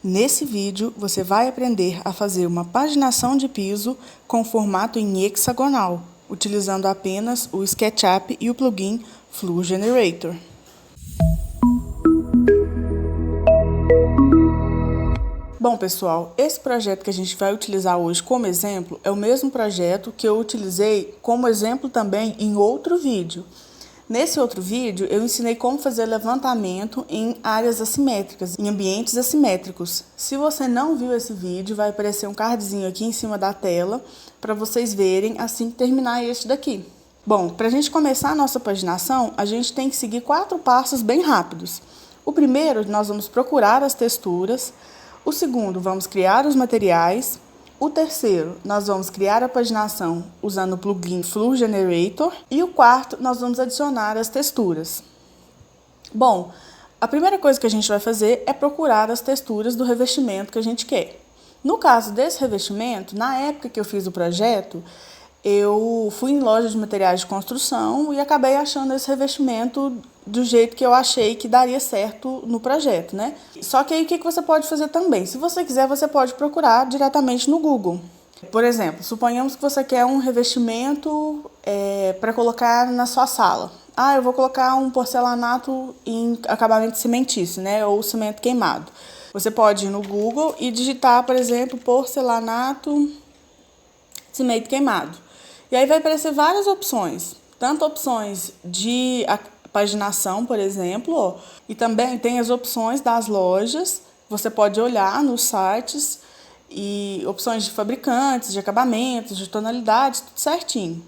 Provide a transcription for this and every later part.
Nesse vídeo, você vai aprender a fazer uma paginação de piso com formato em hexagonal, utilizando apenas o SketchUp e o plugin Flux Generator. Bom, pessoal, esse projeto que a gente vai utilizar hoje como exemplo é o mesmo projeto que eu utilizei como exemplo também em outro vídeo. Nesse outro vídeo, eu ensinei como fazer levantamento em áreas assimétricas, em ambientes assimétricos. Se você não viu esse vídeo, vai aparecer um cardzinho aqui em cima da tela para vocês verem assim que terminar este daqui. Bom, para a gente começar a nossa paginação, a gente tem que seguir 4 passos bem rápidos. O primeiro, nós vamos procurar as texturas. O segundo, vamos criar os materiais. O terceiro, nós vamos criar a paginação usando o plugin Flux Generator. E o quarto, nós vamos adicionar as texturas. Bom, a primeira coisa que a gente vai fazer é procurar as texturas do revestimento que a gente quer. No caso desse revestimento, na época que eu fiz o projeto, eu fui em loja de materiais de construção e acabei achando esse revestimento do jeito que eu achei que daria certo no projeto, né? Só que aí o que você pode fazer também? Se você quiser, você pode procurar diretamente no Google. Por exemplo, suponhamos que você quer um revestimento para colocar na sua sala. Ah, eu vou colocar um porcelanato em acabamento cimentício, né? Ou cimento queimado. Você pode ir no Google e digitar, por exemplo, porcelanato cimento queimado. E aí vai aparecer várias opções, tanto opções de paginação, por exemplo, e também tem as opções das lojas. Você pode olhar nos sites e opções de fabricantes, de acabamentos, de tonalidades, tudo certinho.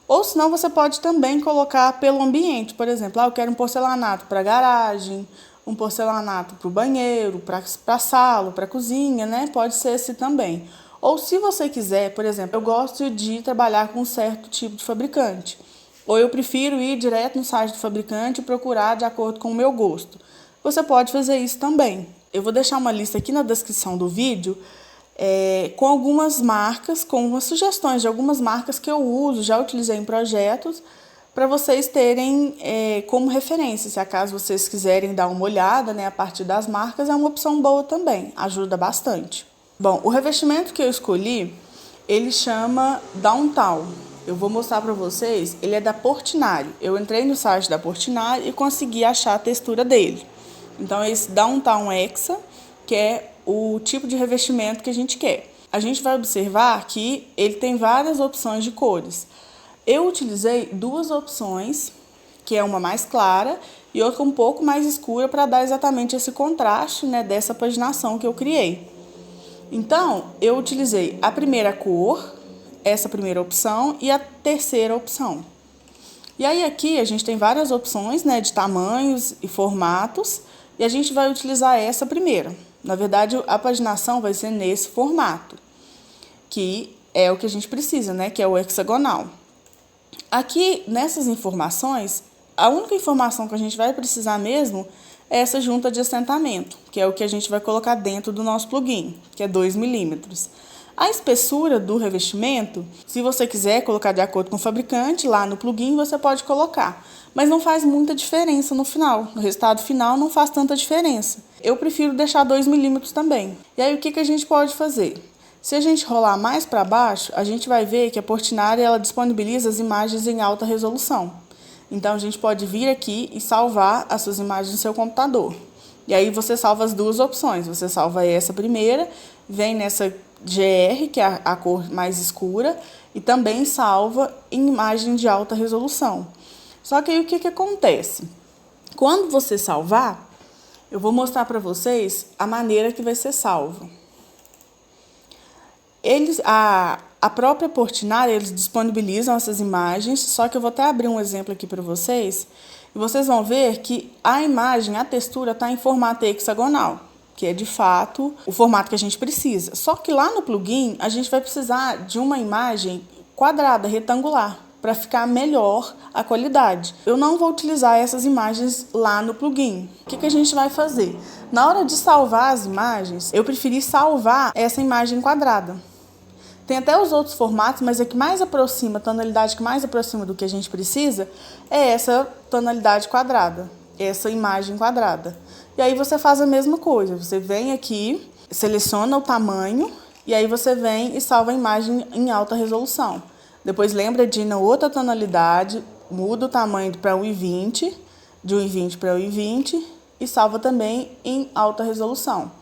Ou senão você pode também colocar pelo ambiente, por exemplo, eu quero um porcelanato para garagem, um porcelanato para o banheiro, para a sala, para a cozinha, né? Pode ser esse também. Ou se você quiser, por exemplo, eu gosto de trabalhar com um certo tipo de fabricante. Ou eu prefiro ir direto no site do fabricante e procurar de acordo com o meu gosto. Você pode fazer isso também. Eu vou deixar uma lista aqui na descrição do vídeo com algumas marcas, com umas sugestões de algumas marcas que eu uso, já utilizei em projetos, para vocês terem como referência. Se acaso vocês quiserem dar uma olhada, né, a partir das marcas, é uma opção boa também, ajuda bastante. Bom, o revestimento que eu escolhi, ele chama Downtown. Eu vou mostrar para vocês, ele é da Portinari. Eu entrei no site da Portinari e consegui achar a textura dele. Então, esse Downtown Hexa, que é o tipo de revestimento que a gente quer. A gente vai observar que ele tem várias opções de cores. Eu utilizei 2 opções, que é uma mais clara e outra um pouco mais escura, para dar exatamente esse contraste, né, dessa paginação que eu criei. Então, eu utilizei a primeira cor, essa primeira opção, e a terceira opção. E aí aqui a gente tem várias opções, né, de tamanhos e formatos, e a gente vai utilizar essa primeira. Na verdade, a paginação vai ser nesse formato, que é o que a gente precisa, né, que é o hexagonal. Aqui, nessas informações, a única informação que a gente vai precisar mesmo é essa junta de assentamento, que é o que a gente vai colocar dentro do nosso plugin, que é 2 milímetros. A espessura do revestimento, se você quiser colocar de acordo com o fabricante, lá no plugin você pode colocar, mas não faz muita diferença no final. No resultado final não faz tanta diferença. Eu prefiro deixar 2 milímetros também. E aí o que a gente pode fazer? Se a gente rolar mais para baixo, a gente vai ver que a Portinari ela disponibiliza as imagens em alta resolução. Então, a gente pode vir aqui e salvar as suas imagens no seu computador. E aí, você salva as 2 opções. Você salva essa primeira, vem nessa GR, que é a cor mais escura, e também salva em imagem de alta resolução. Só que aí, o que acontece? Quando você salvar, eu vou mostrar para vocês a maneira que vai ser salvo. A própria Portinari, eles disponibilizam essas imagens, só que eu vou até abrir um exemplo aqui para vocês, e vocês vão ver que a imagem, a textura está em formato hexagonal, que é de fato o formato que a gente precisa. Só que lá no plugin, a gente vai precisar de uma imagem quadrada, retangular, para ficar melhor a qualidade. Eu não vou utilizar essas imagens lá no plugin. O que a gente vai fazer? Na hora de salvar as imagens, eu preferi salvar essa imagem quadrada. Tem até os outros formatos, mas a que mais aproxima, a tonalidade que mais aproxima do que a gente precisa é essa tonalidade quadrada, essa imagem quadrada. E aí você faz a mesma coisa, você vem aqui seleciona o tamanho e aí você vem e salva a imagem em alta resolução. Depois lembra de ir na outra tonalidade, muda o tamanho para 1,20, de 1,20 para 1,20 e salva também em alta resolução.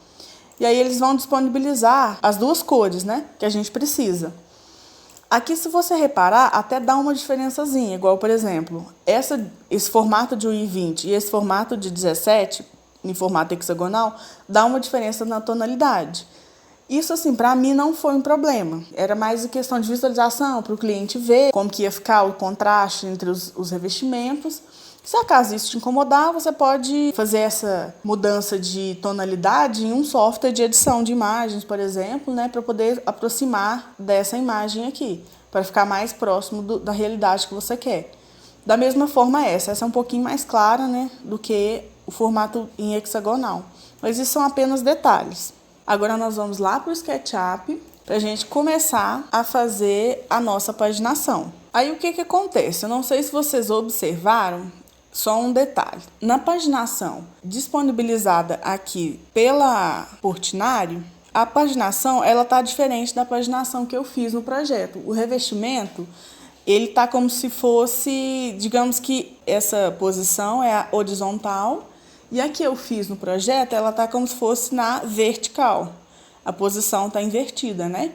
E aí eles vão disponibilizar as duas cores, né, que a gente precisa. Aqui, se você reparar, até dá uma diferençazinha, igual, por exemplo, esse formato de 1,20 e esse formato de 17, em formato hexagonal, dá uma diferença na tonalidade. Isso, assim, para mim não foi um problema. Era mais questão de visualização, para o cliente ver como que ia ficar o contraste entre os revestimentos. Se acaso isso te incomodar, você pode fazer essa mudança de tonalidade em um software de edição de imagens, por exemplo, né, para poder aproximar dessa imagem aqui, para ficar mais próximo da realidade que você quer. Da mesma forma essa é um pouquinho mais clara, né, do que o formato em hexagonal. Mas isso são apenas detalhes. Agora nós vamos lá para o SketchUp para a gente começar a fazer a nossa paginação. Aí o que acontece? Eu não sei se vocês observaram, só um detalhe. Na paginação disponibilizada aqui pela Portinari, a paginação ela tá diferente da paginação que eu fiz no projeto. O revestimento, ele tá como se fosse, digamos que essa posição é a horizontal e a que eu fiz no projeto, ela tá como se fosse na vertical. A posição tá invertida, né?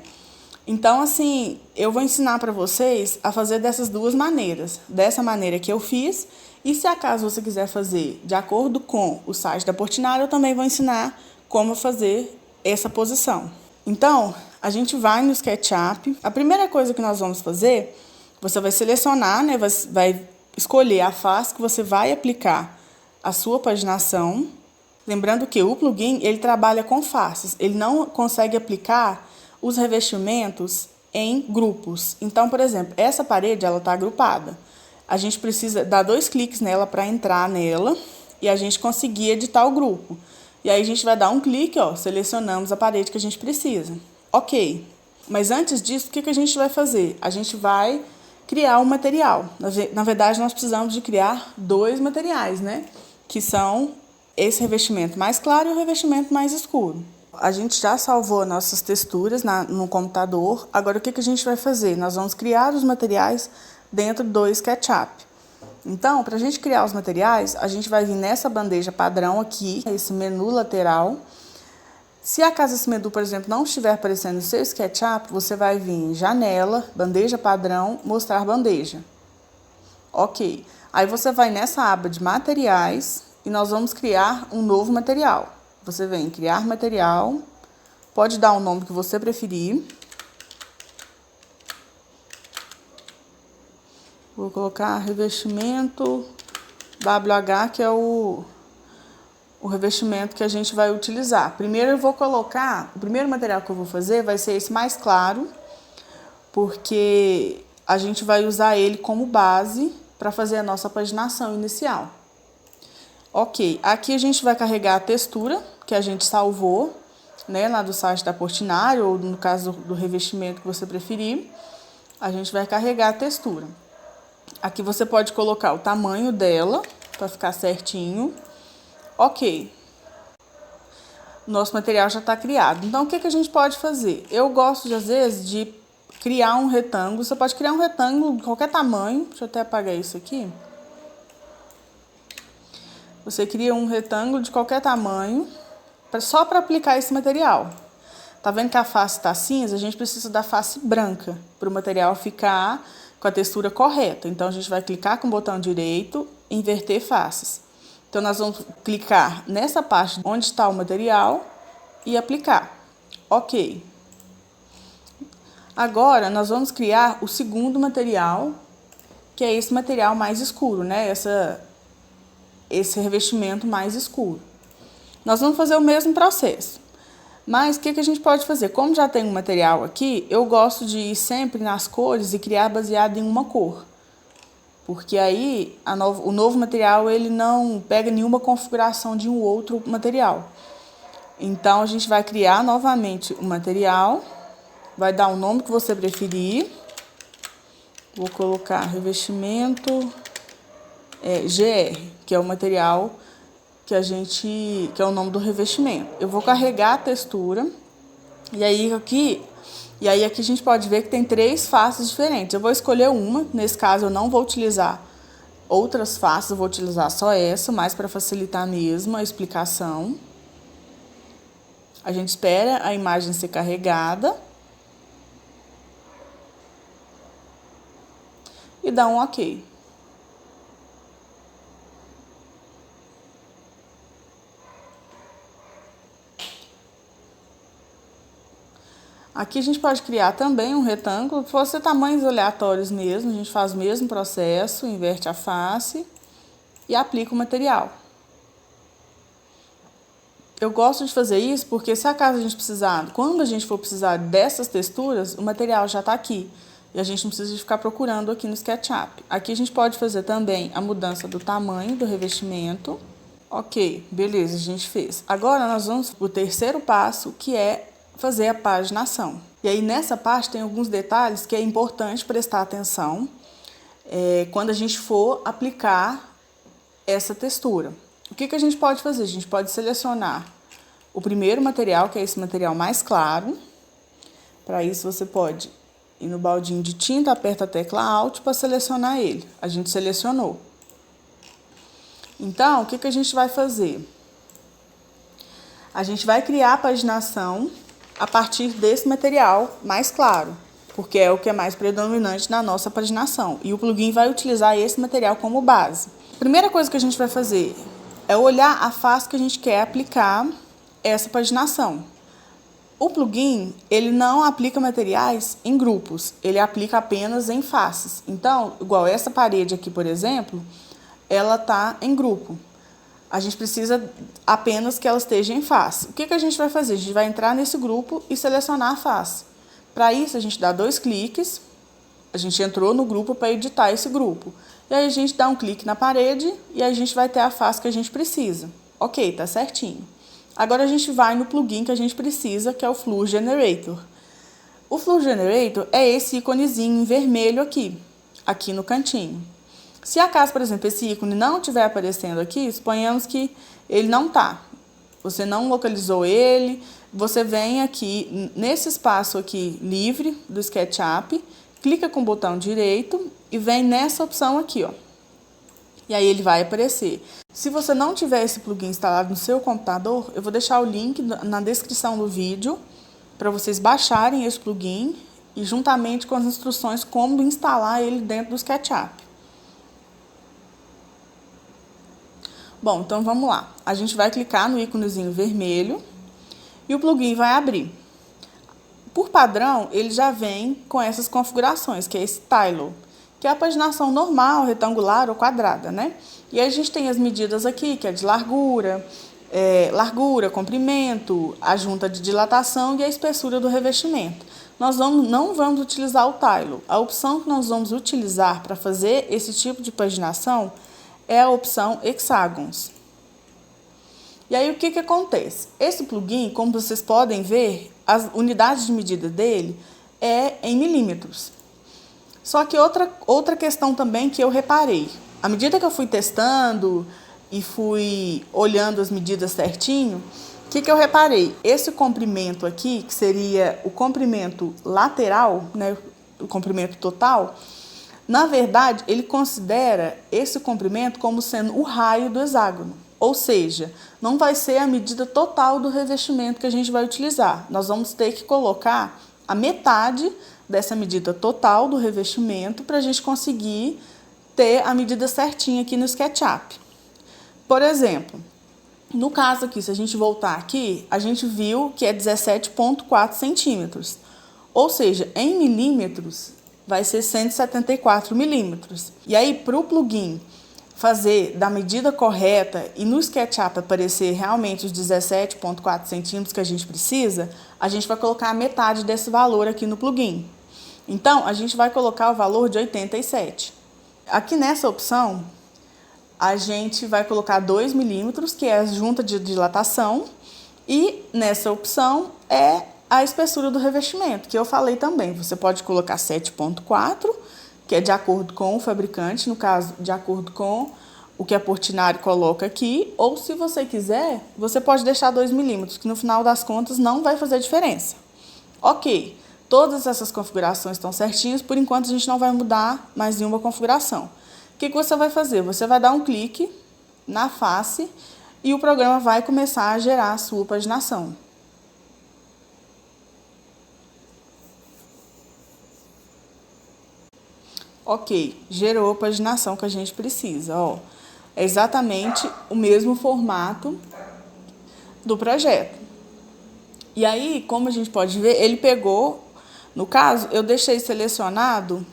Então, assim, eu vou ensinar para vocês a fazer dessas duas maneiras. Dessa maneira que eu fiz. E se acaso você quiser fazer de acordo com o site da Portinari, eu também vou ensinar como fazer essa posição. Então, a gente vai no SketchUp. A primeira coisa que nós vamos fazer, você vai selecionar, né, vai escolher a face que você vai aplicar a sua paginação. Lembrando que o plugin, ele trabalha com faces. Ele não consegue aplicar os revestimentos em grupos. Então, por exemplo, essa parede ela está agrupada. A gente precisa dar 2 cliques nela para entrar nela e a gente conseguir editar o grupo. E aí a gente vai dar um clique, ó, selecionamos a parede que a gente precisa. Ok. Mas antes disso, o que a gente vai fazer? A gente vai criar um material. Na verdade, nós precisamos de criar 2 materiais, né? Que são esse revestimento mais claro e o revestimento mais escuro. A gente já salvou nossas texturas no computador. Agora, o que a gente vai fazer? Nós vamos criar os materiais dentro do SketchUp. Então, para a gente criar os materiais, a gente vai vir nessa bandeja padrão aqui, esse menu lateral. Se acaso esse menu, por exemplo, não estiver aparecendo no seu SketchUp, você vai vir em janela, bandeja padrão, mostrar bandeja. Ok. Aí você vai nessa aba de materiais e nós vamos criar um novo material. Você vem em criar material, pode dar o nome que você preferir. Vou colocar revestimento WH, que é o revestimento que a gente vai utilizar. Primeiro eu vou colocar, o primeiro material que eu vou fazer vai ser esse mais claro, porque a gente vai usar ele como base para fazer a nossa paginação inicial. Ok, aqui a gente vai carregar a textura que a gente salvou, né, lá do site da Portinari, ou no caso do revestimento que você preferir, a gente vai carregar a textura. Aqui você pode colocar o tamanho dela, para ficar certinho. Ok. Nosso material já está criado. Então, o que a gente pode fazer? Eu gosto, às vezes, de criar um retângulo. Você pode criar um retângulo de qualquer tamanho. Deixa eu até apagar isso aqui. Você cria um retângulo de qualquer tamanho, só para aplicar esse material. Tá vendo que a face está cinza? A gente precisa da face branca, para o material ficar com a textura correta. Então, a gente vai clicar com o botão direito, inverter faces. Então, nós vamos clicar nessa parte onde está o material e aplicar. Ok. Agora, nós vamos criar o segundo material, que é esse material mais escuro, né? Esse revestimento mais escuro. Nós vamos fazer o mesmo processo. Mas o que a gente pode fazer? Como já tem um material aqui, eu gosto de ir sempre nas cores e criar baseado em uma cor. Porque aí o novo material ele não pega nenhuma configuração de um outro material. Então, a gente vai criar novamente o material, vai dar o nome que você preferir. Vou colocar revestimento GR, que é o material que é o nome do revestimento. Eu vou carregar a textura, e aí aqui a gente pode ver que tem 3 faces diferentes. Eu vou escolher uma, nesse caso eu não vou utilizar outras faces, eu vou utilizar só essa, mais para facilitar mesmo a explicação. A gente espera a imagem ser carregada e dá um OK. Aqui a gente pode criar também um retângulo, se fosse tamanhos aleatórios mesmo, a gente faz o mesmo processo, inverte a face e aplica o material. Eu gosto de fazer isso porque se acaso a gente precisar, quando a gente for precisar dessas texturas, o material já está aqui. E a gente não precisa ficar procurando aqui no SketchUp. Aqui a gente pode fazer também a mudança do tamanho do revestimento. Ok, beleza, a gente fez. Agora nós vamos para o terceiro passo, que é fazer a paginação. E aí nessa parte tem alguns detalhes que é importante prestar atenção quando a gente for aplicar essa textura. O que a gente pode fazer? A gente pode selecionar o primeiro material, que é esse material mais claro. Para isso você pode ir no baldinho de tinta, aperta a tecla Alt para selecionar ele. A gente selecionou. Então, o que a gente vai fazer? A gente vai criar a paginação a partir desse material mais claro, porque é o que é mais predominante na nossa paginação. E o plugin vai utilizar esse material como base. A primeira coisa que a gente vai fazer é olhar a face que a gente quer aplicar essa paginação. O plugin, ele não aplica materiais em grupos, ele aplica apenas em faces. Então, igual essa parede aqui, por exemplo, ela está em grupo. A gente precisa apenas que ela esteja em face. O que a gente vai fazer? A gente vai entrar nesse grupo e selecionar a face. Para isso, a gente dá 2 cliques. A gente entrou no grupo para editar esse grupo. E aí a gente dá um clique na parede e a gente vai ter a face que a gente precisa. Ok, tá certinho. Agora a gente vai no plugin que a gente precisa, que é o Flux Generator. O Flux Generator é esse íconezinho em vermelho aqui no cantinho. Se acaso, por exemplo, esse ícone não estiver aparecendo aqui, suponhamos que ele não está. Você não localizou ele, você vem aqui nesse espaço aqui livre do SketchUp, clica com o botão direito e vem nessa opção aqui, ó. E aí ele vai aparecer. Se você não tiver esse plugin instalado no seu computador, eu vou deixar o link na descrição do vídeo para vocês baixarem esse plugin e juntamente com as instruções como instalar ele dentro do SketchUp. Bom, então vamos lá. A gente vai clicar no íconezinho vermelho e o plugin vai abrir. Por padrão, ele já vem com essas configurações, que é esse Tile, que é a paginação normal, retangular ou quadrada, né? E aí a gente tem as medidas aqui, que é de largura, comprimento, a junta de dilatação e a espessura do revestimento. Nós não vamos utilizar o Tile. A opção que nós vamos utilizar para fazer esse tipo de paginação é a opção Hexagons. E aí o que acontece? Esse plugin, como vocês podem ver, as unidades de medida dele é em milímetros. Só que outra questão também que eu reparei, à medida que eu fui testando e fui olhando as medidas certinho, o que eu reparei? Esse comprimento aqui, que seria o comprimento lateral, né, o comprimento total, na verdade, ele considera esse comprimento como sendo o raio do hexágono. Ou seja, não vai ser a medida total do revestimento que a gente vai utilizar. Nós vamos ter que colocar a metade dessa medida total do revestimento para a gente conseguir ter a medida certinha aqui no SketchUp. Por exemplo, no caso aqui, se a gente voltar aqui, a gente viu que é 17,4 centímetros. Ou seja, em milímetros, vai ser 174 milímetros. E aí, para o plugin fazer da medida correta e no SketchUp aparecer realmente os 17,4 centímetros que a gente precisa, a gente vai colocar a metade desse valor aqui no plugin. Então, a gente vai colocar o valor de 87. Aqui nessa opção, a gente vai colocar 2 milímetros, que é a junta de dilatação, e nessa opção é a espessura do revestimento, que eu falei também. Você pode colocar 7,4, que é de acordo com o fabricante, no caso, de acordo com o que a Portinari coloca aqui, ou se você quiser, você pode deixar 2 milímetros, que no final das contas não vai fazer diferença. Ok, todas essas configurações estão certinhas, por enquanto a gente não vai mudar mais nenhuma configuração. O que você vai fazer? Você vai dar um clique na face e o programa vai começar a gerar a sua paginação. Ok, gerou a paginação que a gente precisa, ó. É exatamente o mesmo formato do projeto. E aí, como a gente pode ver, ele pegou, no caso, eu deixei selecionado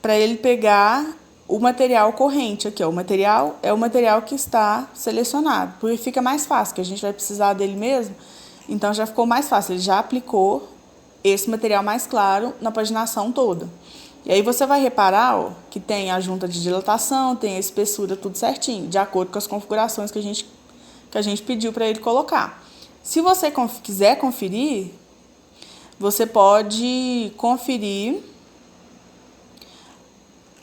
para ele pegar o material corrente aqui, ó. O material é o material que está selecionado, porque fica mais fácil, que a gente vai precisar dele mesmo, então já ficou mais fácil, ele já aplicou esse material mais claro na paginação toda. E aí você vai reparar, ó, que tem a junta de dilatação, tem a espessura, tudo certinho, de acordo com as configurações que a gente pediu para ele colocar. Se você quiser conferir, você pode conferir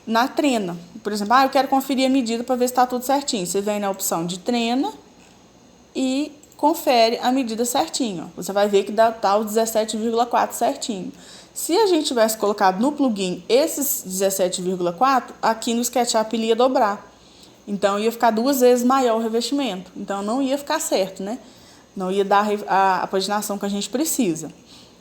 na trena. Por exemplo, eu quero conferir a medida para ver se está tudo certinho. Você vem na opção de trena e confere a medida certinho. Você vai ver que está os 17,4 certinho. Se a gente tivesse colocado no plugin esses 17,4, aqui no SketchUp ele ia dobrar. Então, ia ficar 2 vezes maior o revestimento. Então, não ia ficar certo, né? Não ia dar a paginação que a gente precisa.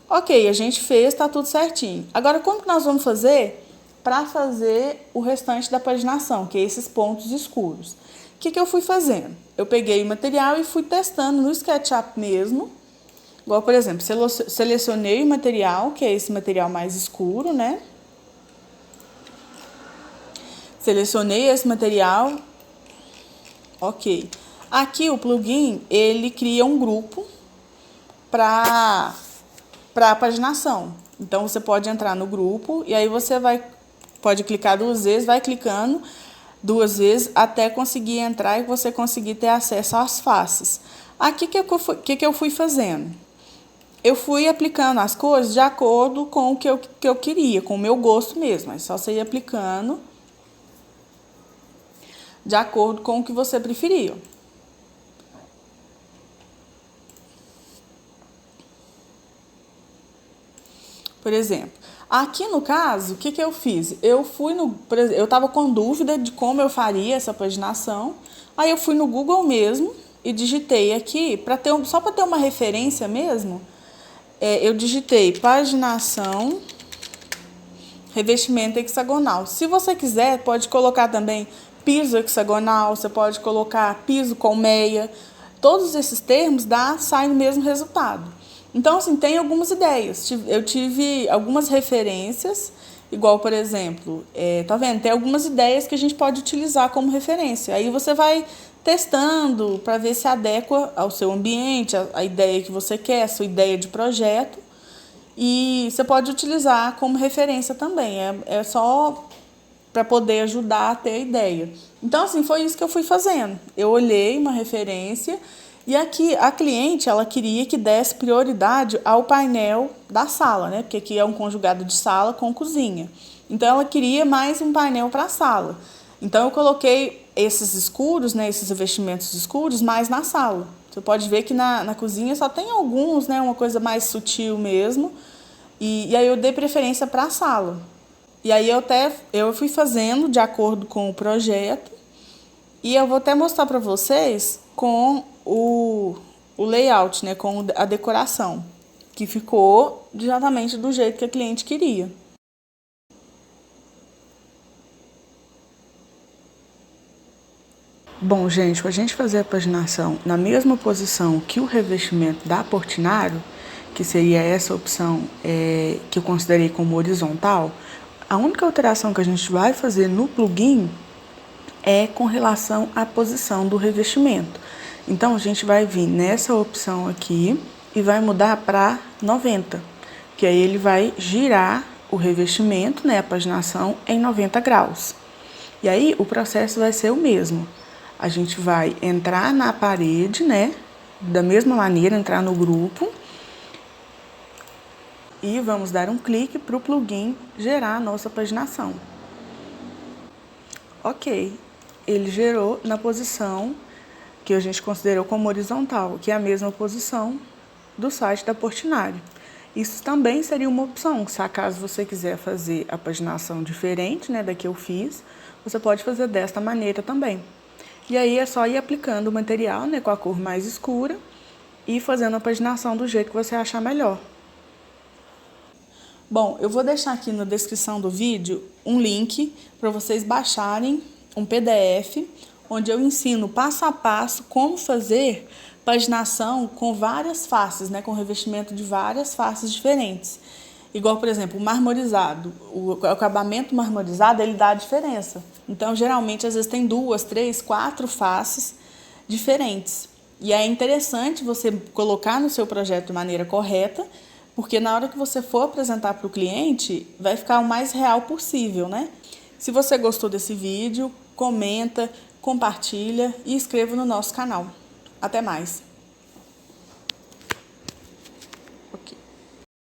Ok, a gente fez, está tudo certinho. Agora, como que nós vamos fazer para fazer o restante da paginação, que é esses pontos escuros? O que eu fui fazendo? Eu peguei o material e fui testando no SketchUp mesmo. Igual, por exemplo, selecionei o material, que é esse material mais escuro, né? Selecionei esse material. Ok. Aqui o plugin, ele cria um grupo para a paginação. Então, você pode entrar no grupo e aí você pode clicar 2 vezes, vai clicando 2 vezes até conseguir entrar e você conseguir ter acesso às faces. Aqui, o que eu fui fazendo? Eu fui aplicando as cores de acordo com o que eu queria, com o meu gosto mesmo. É só você ir aplicando de acordo com o que você preferia. Por exemplo, aqui no caso, o que eu fiz? Eu estava com dúvida de como eu faria essa paginação, aí eu fui no Google mesmo e digitei aqui, só para ter uma referência mesmo, eu digitei paginação, revestimento hexagonal. Se você quiser, pode colocar também piso hexagonal, você pode colocar piso colmeia. Todos esses termos saem no mesmo resultado. Então, assim, tem algumas ideias. Eu tive algumas referências, igual, por exemplo, tá vendo? Tem algumas ideias que a gente pode utilizar como referência. Aí você vai testando para ver se adequa ao seu ambiente, a ideia que você quer, a sua ideia de projeto. E você pode utilizar como referência também. É só para poder ajudar a ter a ideia. Então, assim, foi isso que eu fui fazendo. Eu olhei uma referência e aqui a cliente, ela queria que desse prioridade ao painel da sala, né? Porque aqui é um conjugado de sala com cozinha. Então, ela queria mais um painel para a sala. Então, eu coloquei esses escuros, né? Esses revestimentos escuros mais na sala. Você pode ver que na cozinha só tem alguns, né? Uma coisa mais sutil mesmo. E aí eu dei preferência para a sala. E aí eu fui fazendo de acordo com o projeto. E eu vou até mostrar para vocês com o layout, né? Com a decoração. Que ficou exatamente do jeito que a cliente queria. Bom, gente, para a gente fazer a paginação na mesma posição que o revestimento da Portinari, que seria essa opção que eu considerei como horizontal, a única alteração que a gente vai fazer no plugin é com relação à posição do revestimento. Então, a gente vai vir nessa opção aqui e vai mudar para 90, que aí ele vai girar o revestimento, né, a paginação, em 90 graus. E aí, o processo vai ser o mesmo. A gente vai entrar na parede, né, da mesma maneira, entrar no grupo, e vamos dar um clique para o plugin gerar a nossa paginação. Ok, ele gerou na posição que a gente considerou como horizontal, que é a mesma posição do site da Portinari. Isso também seria uma opção, se acaso você quiser fazer a paginação diferente, né, da que eu fiz, você pode fazer desta maneira também. E aí é só ir aplicando o material, né, com a cor mais escura e fazendo a paginação do jeito que você achar melhor. Bom, eu vou deixar aqui na descrição do vídeo um link para vocês baixarem um PDF, onde eu ensino passo a passo como fazer paginação com várias faces, né, com revestimento de várias faces diferentes. Igual, por exemplo, o marmorizado. O acabamento marmorizado, ele dá a diferença. Então, geralmente, às vezes tem 2, 3, 4 faces diferentes. E é interessante você colocar no seu projeto de maneira correta, porque na hora que você for apresentar para o cliente, vai ficar o mais real possível, né? Se você gostou desse vídeo, comenta, compartilha e inscreva no nosso canal. Até mais!